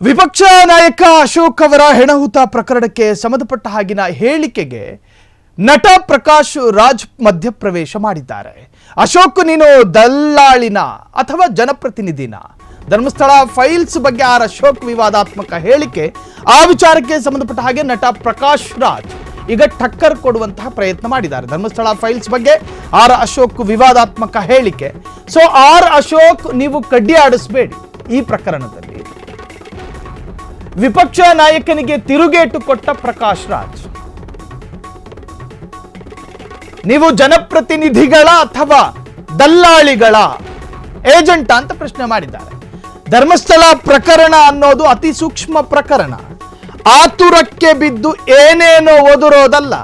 ವಿಪಕ್ಷ ನಾಯಕ ಅಶೋಕ್ ಅವರ ಹೆಣಹುತ ಪ್ರಕರಣಕ್ಕೆ ಸಂಬಂಧಪಟ್ಟ ಹಾಗಿನ ಹೇಳಿಕೆಗೆ ನಟ ಪ್ರಕಾಶ್ ರಾಜ್ ಮಧ್ಯಪ್ರವೇಶ ಮಾಡಿದ್ದಾರೆ. ಅಶೋಕ್ ನೀನು ದಲ್ಲಾಳಿನ ಅಥವಾ ಜನಪ್ರತಿನಿಧಿನ? ಧರ್ಮಸ್ಥಳ ಫೈಲ್ಸ್ ಬಗ್ಗೆ ಅಶೋಕ್ ವಿವಾದಾತ್ಮಕ ಹೇಳಿಕೆ, ಆ ವಿಚಾರಕ್ಕೆ ಸಂಬಂಧಪಟ್ಟ ಹಾಗೆ ನಟ ಪ್ರಕಾಶ್ ರಾಜ್ ಈಗ ಟಕ್ಕರ್ ಕೊಡುವಂತಹ ಪ್ರಯತ್ನ ಮಾಡಿದ್ದಾರೆ. ಧರ್ಮಸ್ಥಳ ಫೈಲ್ಸ್ ಬಗ್ಗೆ ಅಶೋಕ್ ವಿವಾದಾತ್ಮಕ ಹೇಳಿಕೆ. ಸೊ ಅಶೋಕ್ ನೀವು ಕಡ್ಡಿ ಆಡಿಸಬೇಡಿ. ಈ ಪ್ರಕರಣದಲ್ಲಿ ವಿಪಕ್ಷ ನಾಯಕನಿಗೆ ತಿರುಗೇಟು ಕೊಟ್ಟ ಪ್ರಕಾಶ್ ರಾಜ್, ನೀವು ಜನಪ್ರತಿನಿಧಿಗಳ ಅಥವಾ ದಲ್ಲಾಳಿಗಳ ಏಜೆಂಟ್ ಅಂತ ಪ್ರಶ್ನೆ ಮಾಡಿದ್ದಾರೆ. ಧರ್ಮಸ್ಥಳ ಪ್ರಕರಣ ಅನ್ನೋದು ಅತಿ ಸೂಕ್ಷ್ಮ ಪ್ರಕರಣ. ಆತುರಕ್ಕೆ ಬಿದ್ದು ಏನೇನೋ ಓದಿರೋದಲ್ಲ.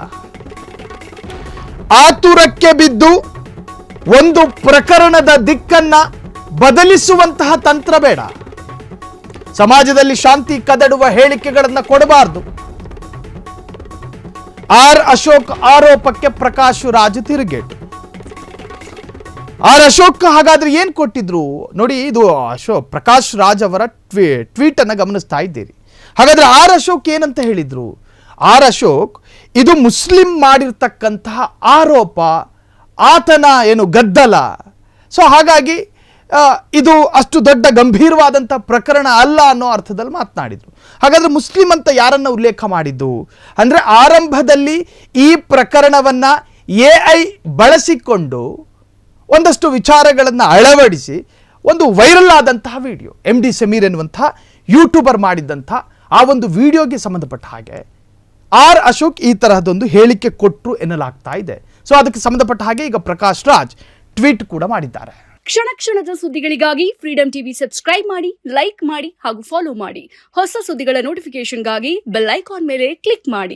ಆತುರಕ್ಕೆ ಬಿದ್ದು ಒಂದು ಪ್ರಕರಣದ ದಿಕ್ಕನ್ನ ಬದಲಿಸುವಂತಹ ತಂತ್ರ ಬೇಡ. ಸಮಾಜದಲ್ಲಿ ಶಾಂತಿ ಕದಡುವ ಹೇಳಿಕೆಗಳನ್ನು ಕೊಡಬಾರದು. ಅಶೋಕ್ ಆರೋಪಕ್ಕೆ ಪ್ರಕಾಶ್ ರಾಜ್ ತಿರುಗೇಟು. ಅಶೋಕ್ ಹಾಗಾದ್ರೆ ಏನ್ ಕೊಟ್ಟಿದ್ರು ನೋಡಿ. ಇದು ಪ್ರಕಾಶ್ ರಾಜ್ ಅವರ ಟ್ವೀಟ್ ಅನ್ನ ಗಮನಿಸ್ತಾ ಇದ್ದೀರಿ. ಹಾಗಾದ್ರೆ ಅಶೋಕ್ ಏನಂತ ಹೇಳಿದ್ರು? ಅಶೋಕ್ ಇದು ಮುಸ್ಲಿಂ ಮಾಡಿರ್ತಕ್ಕಂತಹ ಆರೋಪ, ಆತನ ಏನು ಗದ್ದಲ. ಸೊ ಹಾಗಾಗಿ ಇದು ಅಷ್ಟು ದೊಡ್ಡ ಗಂಭೀರವಾದಂಥ ಪ್ರಕರಣ ಅಲ್ಲ ಅನ್ನೋ ಅರ್ಥದಲ್ಲಿ ಮಾತನಾಡಿದ್ರು. ಹಾಗಾದ್ರೆ ಮುಸ್ಲಿಂ ಅಂತ ಯಾರನ್ನ ಉಲ್ಲೇಖ ಮಾಡಿದ್ದು ಅಂದ್ರೆ, ಆರಂಭದಲ್ಲಿ ಈ ಪ್ರಕರಣವನ್ನ AI ಬಳಸಿಕೊಂಡು ಒಂದಷ್ಟು ವಿಚಾರಗಳನ್ನು ಅಳವಡಿಸಿ ಒಂದು ವೈರಲ್ ಆದಂತಹ ವಿಡಿಯೋ, MD ಸಮೀರ್ ಎನ್ನುವಂತಹ ಯೂಟ್ಯೂಬರ್ ಮಾಡಿದ್ದಂಥ ಆ ಒಂದು ವಿಡಿಯೋಗೆ ಸಂಬಂಧಪಟ್ಟ ಹಾಗೆ ಅಶೋಕ್ ಈ ತರಹದೊಂದು ಹೇಳಿಕೆ ಕೊಟ್ಟರು ಎನ್ನಲಾಗ್ತಾ ಇದೆ. ಸೊ ಅದಕ್ಕೆ ಸಂಬಂಧಪಟ್ಟ ಹಾಗೆ ಈಗ ಪ್ರಕಾಶ್ ರಾಜ್ ಟ್ವೀಟ್ ಕೂಡ ಮಾಡಿದ್ದಾರೆ. ಕ್ಷಣ ಕ್ಷಣದ ಸುದ್ದಿಗಳಿಗಾಗಿ ಫ್ರೀಡಂ ಟಿವಿ ಸಬ್ಸ್ಕ್ರೈಬ್ ಮಾಡಿ, ಲೈಕ್ ಮಾಡಿ ಹಾಗೂ ಫಾಲೋ ಮಾಡಿ. ಹೊಸ ಸುದ್ದಿಗಳ ನೋಟಿಫಿಕೇಶನ್ಗಾಗಿ ಬೆಲ್ ಐಕಾನ್ ಮೇಲೆ ಕ್ಲಿಕ್ ಮಾಡಿ.